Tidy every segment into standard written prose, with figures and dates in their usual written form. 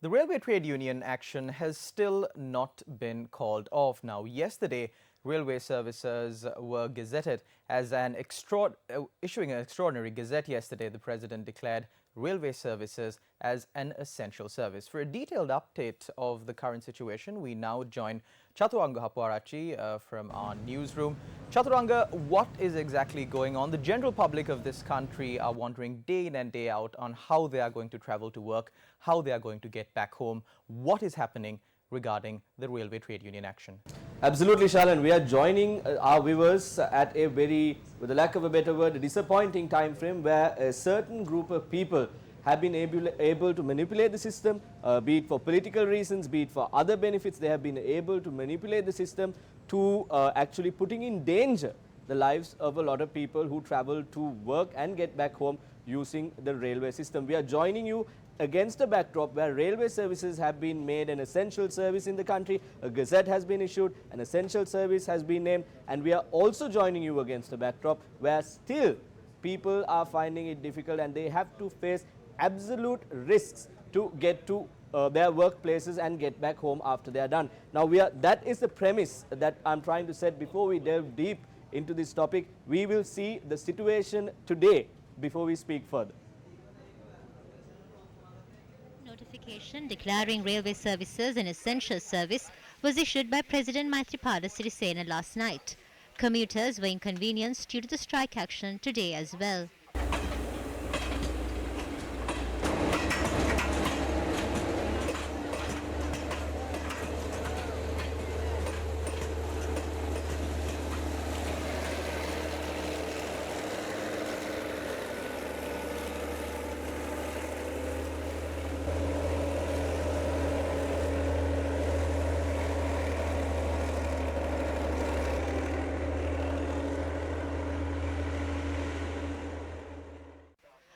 The railway trade union action has still not been called off. Now, yesterday, railway services were gazetted as issuing an extraordinary gazette yesterday. The president declared railway services as an essential service. For a detailed update of the current situation, we now join Chaturanga Hapwarachi from our newsroom. Chaturanga, what is exactly going on? The general public of this country are wondering day in and day out on how they are going to travel to work, how they are going to get back home. What is happening regarding the railway trade union action? Absolutely, Shalan. We are joining our viewers at a very, with the lack of a better word, a disappointing time frame where a certain group of people have been able to manipulate the system, be it for political reasons, be it for other benefits. They have been able to manipulate the system to actually putting in danger the lives of a lot of people who travel to work and get back home using the railway system. We are joining you against a backdrop where railway services have been made an essential service in the country. A gazette has been issued, an essential service has been named, and we are also joining you against a backdrop where still people are finding it difficult and they have to face absolute risks to get to their workplaces and get back home after they are done. Now, that is the premise that I'm trying to set before we delve deep into this topic. We will see the situation today before we speak further. Notification declaring railway services an essential service was issued by President Maithripala Sirisena last night. Commuters were inconvenienced due to the strike action today as well.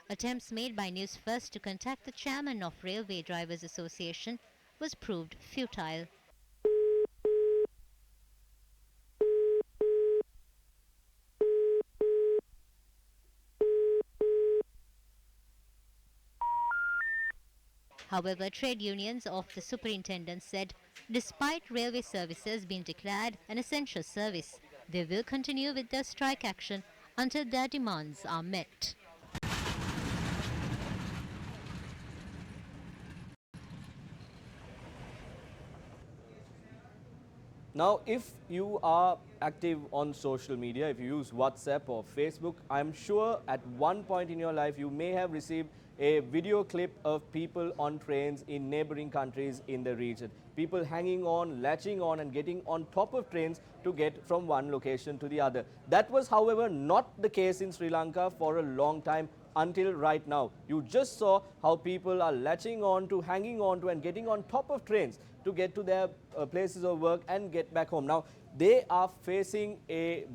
Attempts made by Newsfirst to contact the chairman of Railway Drivers Association was proved futile. However, trade unions of the superintendent said despite railway services being declared an essential service, they will continue with their strike action until their demands are met. Now, if you are active on social media, if you use WhatsApp or Facebook, I'm sure at one point in your life you may have received a video clip of people on trains in neighboring countries in the region. People hanging on, latching on and getting on top of trains to get from one location to the other. That was, however, not the case in Sri Lanka for a long time until right now. You just saw how people are latching on to, hanging on to and getting on top of trains to get to their places of work and get back home. Now, they are facing a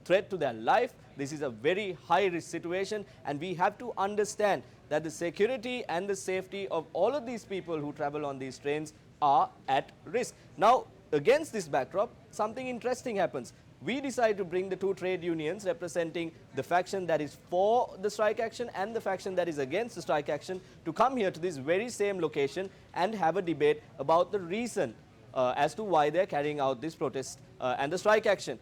threat to their life. This is a very high risk situation and we have to understand that the security and the safety of all of these people who travel on these trains are at risk. Now, against this backdrop, something interesting happens. We decide to bring the two trade unions representing the faction that is for the strike action and the faction that is against the strike action to come here to this very same location and have a debate about the reason as to why they are carrying out this protest and the strike action.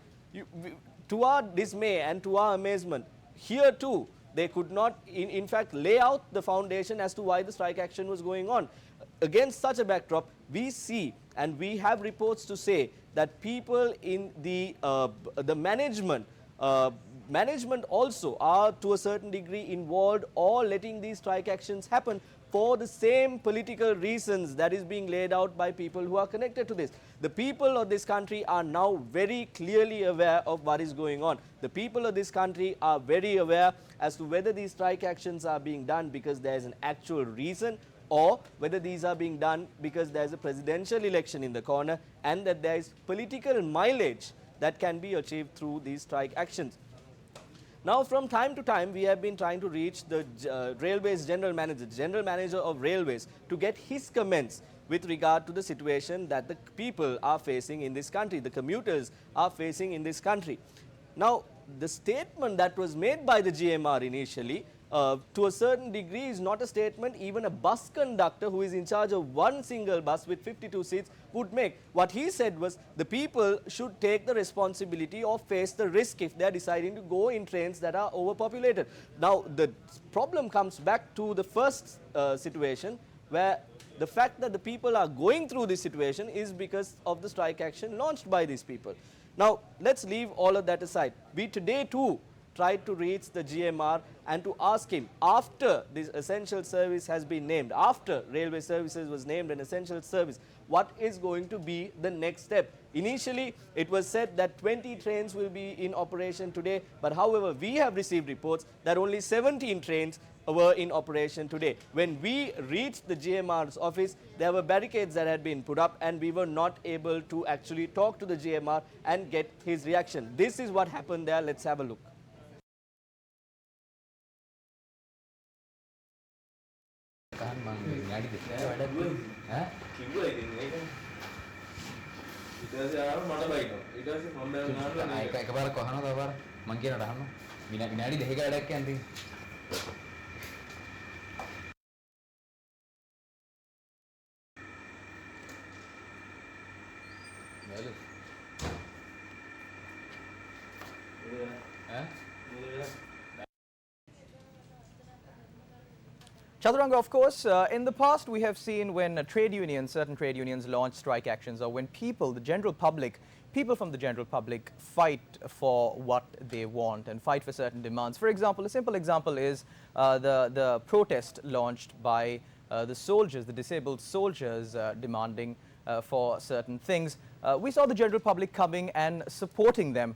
To our dismay and to our amazement, here too they could not in fact lay out the foundation as to why the strike action was going on. Against such a backdrop, we see and we have reports to say that people in the management also are to a certain degree involved or letting these strike actions happen for the same political reasons that is being laid out by people who are connected to this. The people of this country are now very clearly aware of what is going on. The people of this country are very aware as to whether these strike actions are being done because there is an actual reason or whether these are being done because there is a presidential election in the corner and that there is political mileage that can be achieved through these strike actions. Now, from time to time, we have been trying to reach the Railways General Manager of Railways to get his comments with regard to the situation that the people are facing in this country, the commuters are facing in this country. Now, the statement that was made by the GMR initially to a certain degree is not a statement even a bus conductor who is in charge of one single bus with 52 seats would make. What he said was the people should take the responsibility or face the risk if they are deciding to go in trains that are overpopulated. Now the problem comes back to the first situation, where the fact that the people are going through this situation is because of the strike action launched by these people. Now let's leave all of that aside. We today too tried to reach the GMR and to ask him, after this essential service has been named, after railway services was named an essential service, what is going to be the next step? Initially, it was said that 20 trains will be in operation today, but however, we have received reports that only 17 trains were in operation today. When we reached the GMR's office, there were barricades that had been put up and we were not able to actually talk to the GMR and get his reaction. This is what happened there. Let's have a look. Chaturanga, of course, in the past we have seen when trade unions, certain trade unions launch strike actions, or when people, the general public, people from the general public fight for what they want and fight for certain demands. For example, a simple example is the protest launched by the soldiers, the disabled soldiers demanding for certain things. We saw the general public coming and supporting them.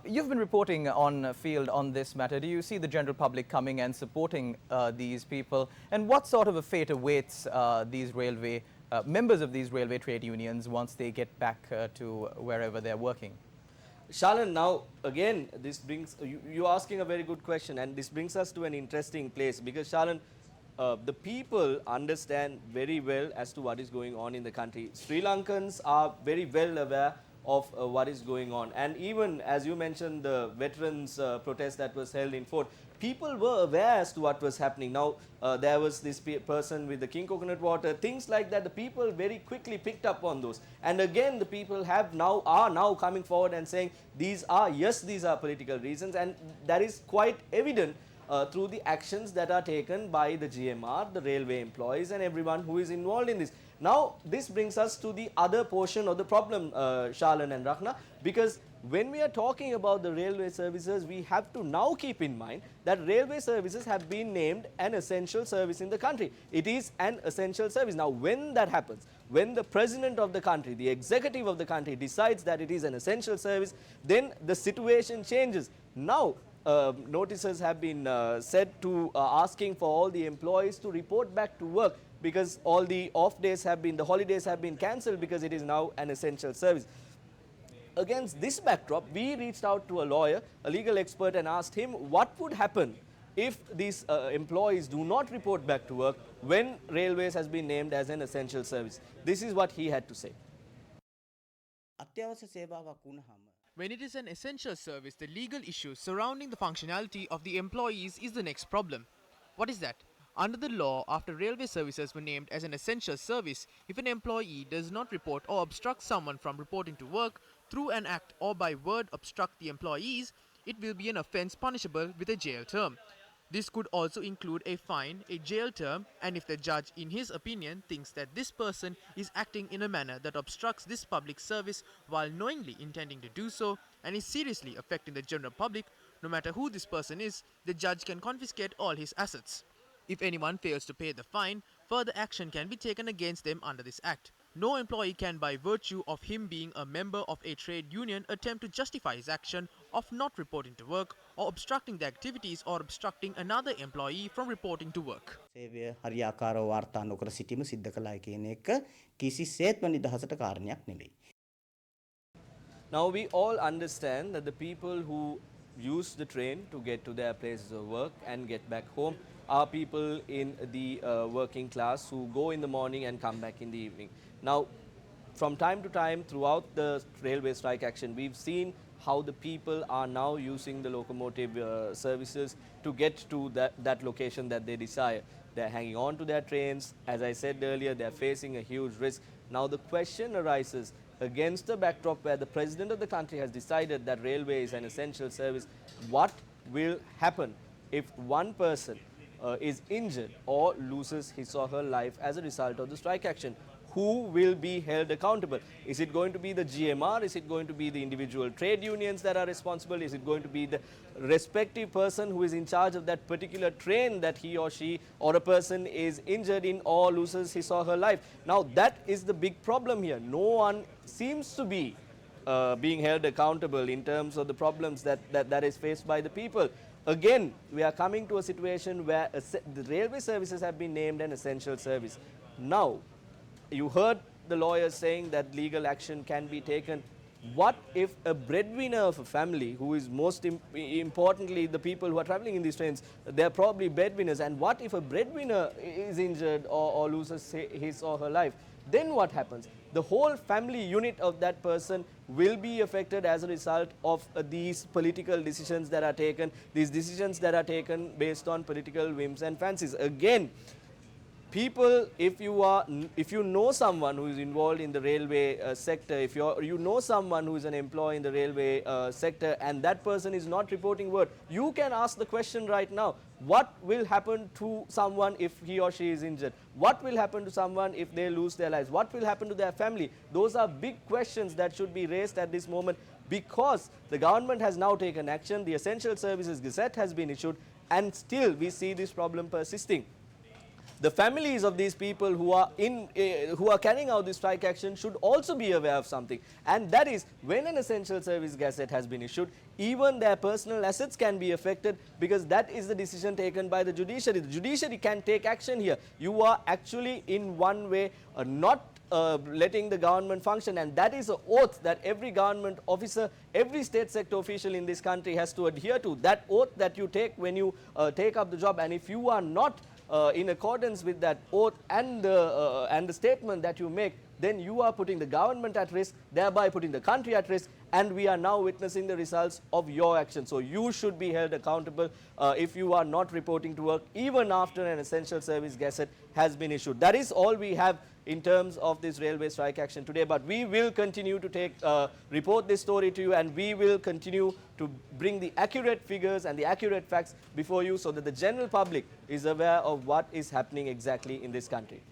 You've been reporting on field on this matter. Do you see the general public coming and supporting these people? And what sort of a fate awaits these railway members of these railway trade unions once they get back to wherever they're working? Shalan, now again, this brings, you're asking a very good question, and this brings us to an interesting place, because Shalan, the people understand very well as to what is going on in the country. Sri Lankans are very well aware of what is going on, and even as you mentioned the veterans protest that was held in Fort, people were aware as to what was happening. Now there was this person with the king coconut water, things like that. The people very quickly picked up on those, and again the people are now coming forward and saying these are political reasons, and that is quite evident through the actions that are taken by the GMR, the railway employees, and everyone who is involved in this. Now this brings us to the other portion of the problem, Shalan and Rakhna, because when we are talking about the railway services, we have to now keep in mind that railway services have been named an essential service in the country. It is an essential service. Now when that happens, when the president of the country, the executive of the country decides that it is an essential service, then the situation changes. Now notices have been set to asking for all the employees to report back to work, because all the the holidays have been cancelled, because it is now an essential service. Against this backdrop, we reached out to a lawyer, a legal expert, and asked him what would happen if these employees do not report back to work when railways has been named as an essential service. This is what he had to say. When it is an essential service, the legal issues surrounding the functionality of the employees is the next problem. What is that? Under the law, after railway services were named as an essential service, if an employee does not report or obstruct someone from reporting to work through an act or by word obstruct the employees, it will be an offence punishable with a jail term. This could also include a fine, a jail term, and if the judge, in his opinion, thinks that this person is acting in a manner that obstructs this public service while knowingly intending to do so and is seriously affecting the general public, no matter who this person is, the judge can confiscate all his assets. If anyone fails to pay the fine, further action can be taken against them under this act. No employee can, by virtue of him being a member of a trade union, attempt to justify his action of not reporting to work or obstructing the activities or obstructing another employee from reporting to work. සේවය හරියාකාරව වාර්තා නොකර සිටීම සිද්ධ කළා කියන එක කිසිසේත්ම නිදහසට කාරණයක් නෙවෙයි. Now we all understand that the people who use the train to get to their places of work and get back home are people in the working class who go in the morning and come back in the evening. Now, from time to time throughout the railway strike action, we've seen how the people are now using the locomotive services to get to that location that they desire. They're hanging on to their trains. As I said earlier, they're facing a huge risk. Now the question arises, against the backdrop where the president of the country has decided that railway is an essential service, what will happen if one person is injured or loses his or her life as a result of the strike action? Who will be held accountable? Is it going to be the GMR? Is it going to be the individual trade unions that are responsible? Is it going to be the respective person who is in charge of that particular train that he or she or a person is injured in or loses his or her life? Now that is the big problem here. No one seems to be being held accountable in terms of the problems that is faced by the people. Again, we are coming to a situation where the railway services have been named an essential service. Now, you heard the lawyers saying that legal action can be taken. What if a breadwinner of a family, who is most importantly the people who are traveling in these trains, they are probably breadwinners, and what if a breadwinner is injured or loses his or her life? Then what happens? The whole family unit of that person will be affected as a result of these political decisions that are taken, these decisions that are taken based on political whims and fancies. Again, people, if you know someone who is involved in the railway sector, if you know someone who is an employee in the railway sector and that person is not reporting work, you can ask the question right now, what will happen to someone if he or she is injured? What will happen to someone if they lose their lives? What will happen to their family? Those are big questions that should be raised at this moment, because the government has now taken action, the Essential Services Gazette has been issued, and still we see this problem persisting. The families of these people who are carrying out this strike action should also be aware of something, and that is, when an Essential Service Gazette has been issued, even their personal assets can be affected, because that is the decision taken by the judiciary. The judiciary can take action here. You are actually in one way not letting the government function, and that is an oath that every government officer, every state sector official in this country has to adhere to. That oath that you take when you take up the job, and if you are not in accordance with that oath and the statement that you make, then you are putting the government at risk, thereby putting the country at risk, and we are now witnessing the results of your action. So you should be held accountable if you are not reporting to work even after an Essential Service Gazette has been issued. That is all we have in terms of this railway strike action today, but we will continue to report this story to you, and we will continue to bring the accurate figures and the accurate facts before you, so that the general public is aware of what is happening exactly in this country.